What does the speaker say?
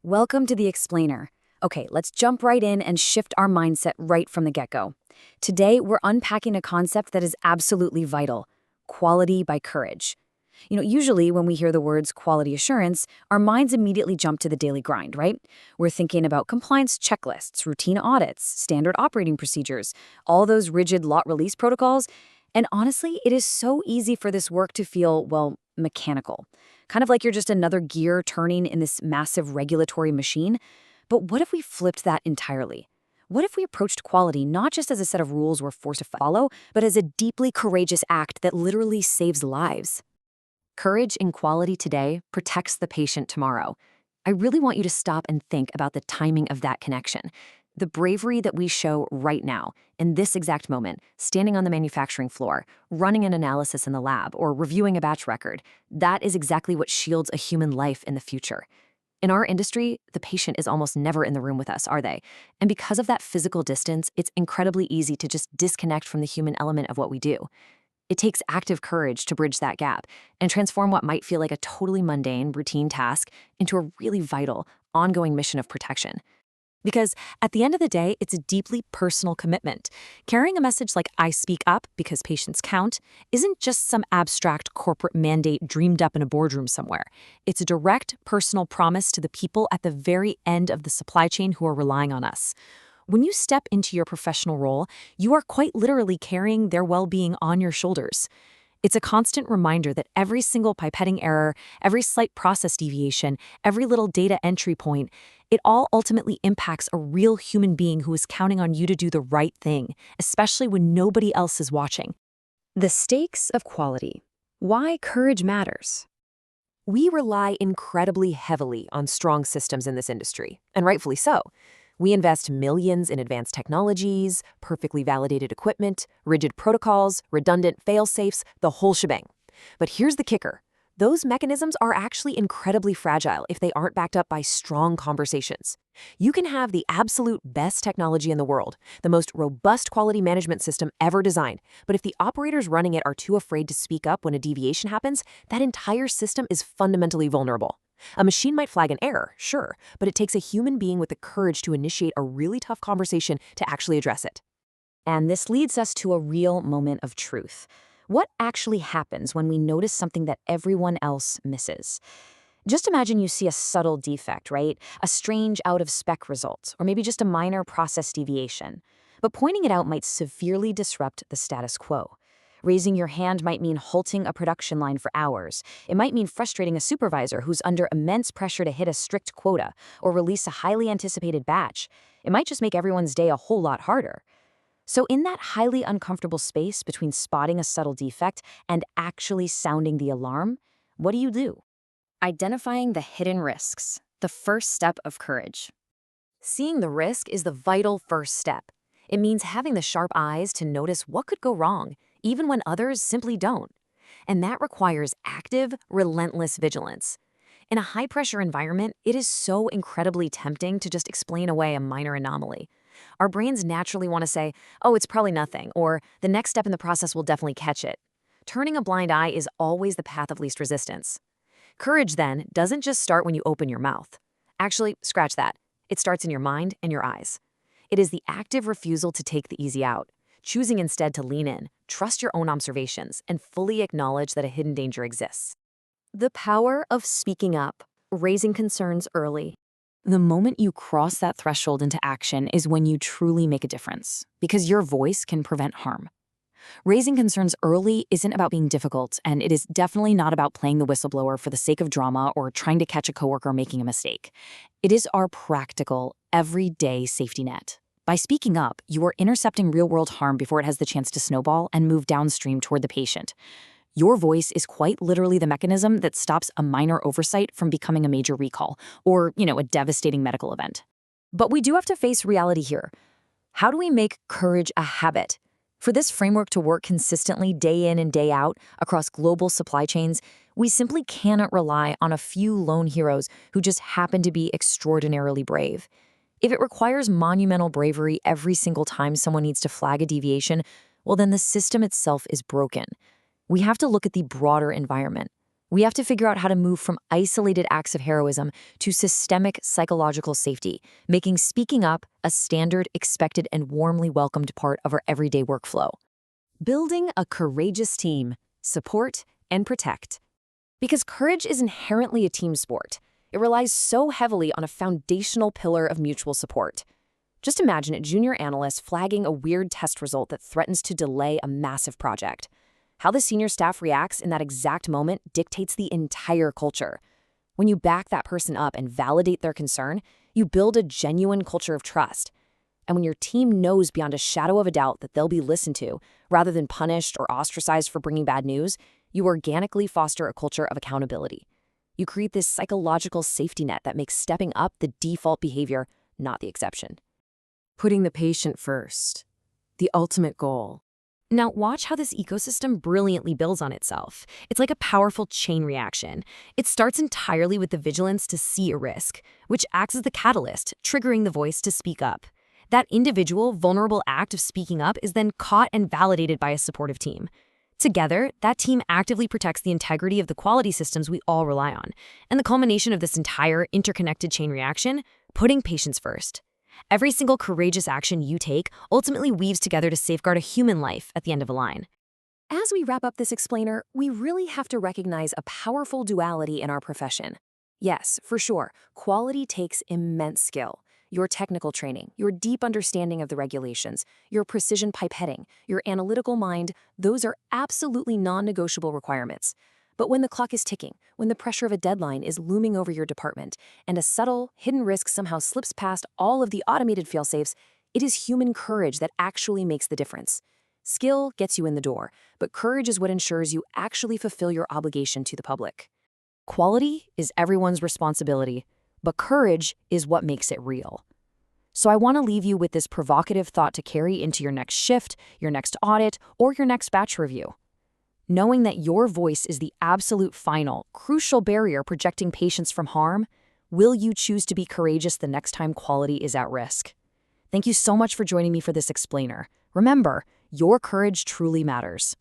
Welcome to The Explainer. Okay, let's jump right in and shift our mindset right from the get-go. Today, we're unpacking a concept that is absolutely vital: quality by courage. Usually when we hear the words quality assurance, our minds immediately jump to the daily grind, right? We're thinking about compliance checklists, routine audits, standard operating procedures, all those rigid lot release protocols. And honestly, it is so easy for this work to feel, well, mechanical. Kind of like you're just another gear turning in this massive regulatory machine. But what if we flipped that entirely? What if we approached quality not just as a set of rules we're forced to follow, but as a deeply courageous act that literally saves lives? Courage in quality today protects the patient tomorrow. I really want you to stop and think about the timing of that connection. The bravery that we show right now, in this exact moment, standing on the manufacturing floor, running an analysis in the lab, or reviewing a batch record, that is exactly what shields a human life in the future. In our industry, the patient is almost never in the room with us, are they? And because of that physical distance, it's incredibly easy to just disconnect from the human element of what we do. It takes active courage to bridge that gap and transform what might feel like a totally mundane, routine task into a really vital, ongoing mission of protection. Because at the end of the day, it's a deeply personal commitment. Carrying a message like "I speak up because patients count" isn't just some abstract corporate mandate dreamed up in a boardroom somewhere. It's a direct, personal promise to the people at the very end of the supply chain who are relying on us. When you step into your professional role, you are quite literally carrying their well-being on your shoulders. It's a constant reminder that every single pipetting error, every slight process deviation, every little data entry point, it all ultimately impacts a real human being who is counting on you to do the right thing, especially when nobody else is watching. The stakes of quality. Why courage matters. We rely incredibly heavily on strong systems in this industry, and rightfully so. We invest millions in advanced technologies, perfectly validated equipment, rigid protocols, redundant fail-safes, the whole shebang. But here's the kicker. Those mechanisms are actually incredibly fragile if they aren't backed up by strong conversations. You can have the absolute best technology in the world, the most robust quality management system ever designed, but if the operators running it are too afraid to speak up when a deviation happens, that entire system is fundamentally vulnerable. A machine might flag an error, sure, but it takes a human being with the courage to initiate a really tough conversation to actually address it. And this leads us to a real moment of truth. What actually happens when we notice something that everyone else misses? Just imagine you see a subtle defect, right? A strange out-of-spec result, or maybe just a minor process deviation. But pointing it out might severely disrupt the status quo. Raising your hand might mean halting a production line for hours. It might mean frustrating a supervisor who's under immense pressure to hit a strict quota or release a highly anticipated batch. It might just make everyone's day a whole lot harder. So in that highly uncomfortable space between spotting a subtle defect and actually sounding the alarm, what do? Identifying the hidden risks, the first step of courage. Seeing the risk is the vital first step. It means having the sharp eyes to notice what could go wrong, even when others simply don't. And that requires active, relentless vigilance. In a high-pressure environment, it is so incredibly tempting to just explain away a minor anomaly. Our brains naturally want to say, "Oh, it's probably nothing," or "the next step in the process will definitely catch it." Turning a blind eye is always the path of least resistance. Courage, then, doesn't just start when you open your mouth. Actually, scratch that. It starts in your mind and your eyes. It is the active refusal to take the easy out, choosing instead to lean in, trust your own observations, and fully acknowledge that a hidden danger exists. The power of speaking up, raising concerns early. The moment you cross that threshold into action is when you truly make a difference, because your voice can prevent harm. Raising concerns early isn't about being difficult, and it is definitely not about playing the whistleblower for the sake of drama or trying to catch a coworker making a mistake. It is our practical, everyday safety net. By speaking up, you are intercepting real-world harm before it has the chance to snowball and move downstream toward the patient. Your voice is quite literally the mechanism that stops a minor oversight from becoming a major recall, or, a devastating medical event. But we do have to face reality here. How do we make courage a habit? For this framework to work consistently day in and day out across global supply chains, we simply cannot rely on a few lone heroes who just happen to be extraordinarily brave. If it requires monumental bravery every single time someone needs to flag a deviation, well, then the system itself is broken. We have to look at the broader environment. We have to figure out how to move from isolated acts of heroism to systemic psychological safety, making speaking up a standard, expected, and warmly welcomed part of our everyday workflow. Building a courageous team, support, and protect. Because courage is inherently a team sport. It relies so heavily on a foundational pillar of mutual support. Just imagine a junior analyst flagging a weird test result that threatens to delay a massive project. How the senior staff reacts in that exact moment dictates the entire culture. When you back that person up and validate their concern, you build a genuine culture of trust. And when your team knows beyond a shadow of a doubt that they'll be listened to, rather than punished or ostracized for bringing bad news, you organically foster a culture of accountability. You create this psychological safety net that makes stepping up the default behavior, not the exception. Putting the patient first, the ultimate goal. Now, watch how this ecosystem brilliantly builds on itself. It's like a powerful chain reaction. It starts entirely with the vigilance to see a risk, which acts as the catalyst, triggering the voice to speak up. That individual, vulnerable act of speaking up is then caught and validated by a supportive team. Together, that team actively protects the integrity of the quality systems we all rely on. And the culmination of this entire interconnected chain reaction, putting patients first. Every single courageous action you take ultimately weaves together to safeguard a human life at the end of a line. As we wrap up this explainer, we really have to recognize a powerful duality in our profession. Yes, for sure, quality takes immense skill. Your technical training, your deep understanding of the regulations, your precision pipetting, your analytical mind, those are absolutely non-negotiable requirements. But when the clock is ticking, when the pressure of a deadline is looming over your department, and a subtle, hidden risk somehow slips past all of the automated fail-safes, it is human courage that actually makes the difference. Skill gets you in the door, but courage is what ensures you actually fulfill your obligation to the public. Quality is everyone's responsibility, but courage is what makes it real. So I want to leave you with this provocative thought to carry into your next shift, your next audit, or your next batch review. Knowing that your voice is the absolute final, crucial barrier protecting patients from harm, will you choose to be courageous the next time quality is at risk? Thank you so much for joining me for this explainer. Remember, your courage truly matters.